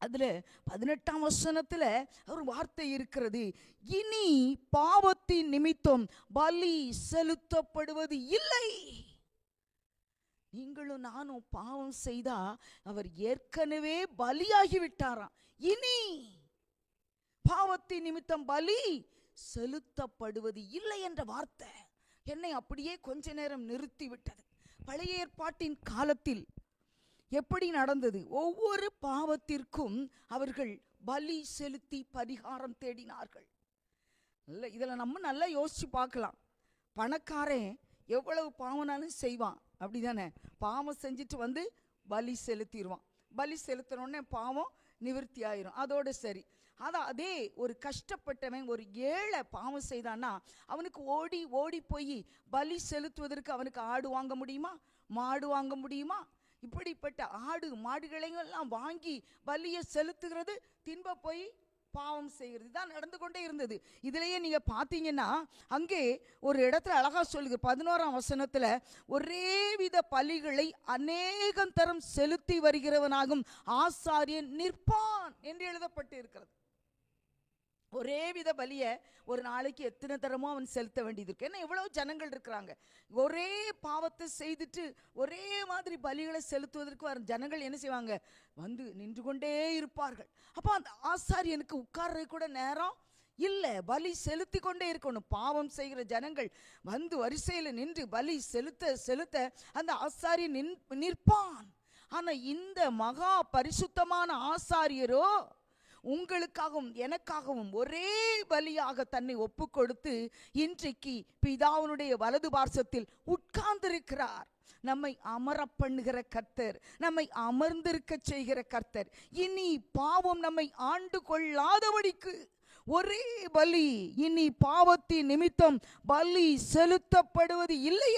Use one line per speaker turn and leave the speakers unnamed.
அதுல 18ஆம் வசனத்துல ஒரு வார்த்தை இருக்கிறது, இனி பாவத்தின் நிமித்தம் பலி செலுத்தப்படுவது இல்லை. நீங்களும் நானும் பாவம் செய்தா அவர் ஏற்கனவே பலியாகி விட்டாராம். இனி பாவத்தின் நிமித்தம் பலி செலுத்தப்படுவது இல்லை என்ற வார்த்தை என்னை அப்படியே கொஞ்ச நேரம் நிறுத்தி விட்டது. பழைய ஏற்பாட்டின் காலத்தில் எப்படி நடந்தது? ஒவ்வொரு பாவத்திற்கும் அவர்கள் பலி செலுத்தி பரிகாரம் தேடினார்கள். இதில் நம்ம நல்லா யோசிச்சு பார்க்கலாம். பணக்காரன் எவ்வளவு பாவனாலும் செய்வான், அப்படிதானே? பாவம் செஞ்சுட்டு வந்து பலி செலுத்திடுவான். பலி செலுத்தினோடனே பாவம் நிவர்த்தி ஆயிரும், அதோட சரி. அதே ஒரு கஷ்டப்பட்டவன், ஒரு ஏழை பாவம் செய்தான்னா அவனுக்கு ஓடி ஓடி போய் பலி செலுத்துவதற்கு அவனுக்கு ஆடு வாங்க முடியுமா, மாடு வாங்க முடியுமா? இப்படிப்பட்ட ஆடு மாடுகளையெல்லாம் வாங்கி பலியை செலுத்துகிறது, தின்ப போய் பாவம் செய்கிறது தான் நடந்து கொண்டே இருந்தது. இதுலயே நீங்க பார்த்தீங்கன்னா அங்கே ஒரு இடத்துல அழகா சொல்லுது, 11ஆம் வசனத்துல, ஒரே வித பலிகளை அநேகம் தரம் செலுத்தி வருகிறவனாகும் ஆசாரியன் நிற்பான் என்று எழுதப்பட்டு இருக்கிறது. ஒரே வித பலியை ஒரு நாளைக்கு எத்தனை தரமோ அவன் செலுத்த வேண்டியது இருக்கு. ஏன்னா எவ்வளவு ஜனங்கள் இருக்கிறாங்க. ஒரே பாவத்தை செய்துட்டு ஒரே மாதிரி பலிகளை செலுத்துவதற்கு வர ஜனங்கள் என்ன செய்வாங்க? வந்து நின்று கொண்டே இருப்பார்கள். அப்போ அந்த ஆசாரியனுக்கு உட்கார்றது கூட நேரம் இல்லை, பலி செலுத்தி கொண்டே இருக்கணும். பாவம் செய்கிற ஜனங்கள் வந்து வரிசையில் நின்று பலி செலுத்த செலுத்த அந்த ஆசாரியன் நிற்பான். ஆனா இந்த மகா பரிசுத்தமான ஆசாரியரோ உங்களுக்காகவும் எனக்காகவும் ஒரே பலியாக தன்னை ஒப்பு கொடுத்து இன்றைக்கு பிதாவுடைய வலது பார்சத்தில் உட்கார்ந்திருக்கிறார். நம்மை அமர பண்ணுகிற கர்த்தர், நம்மை அமர்ந்திருக்க செய்கிற கர்த்தர். இனி பாவம் நம்மை ஆண்டு கொள்ளாதபடிக்கு ஒரே பலி, இனி பாவத்தின் நிமித்தம் பலி செலுத்தப்படுவது இல்லை.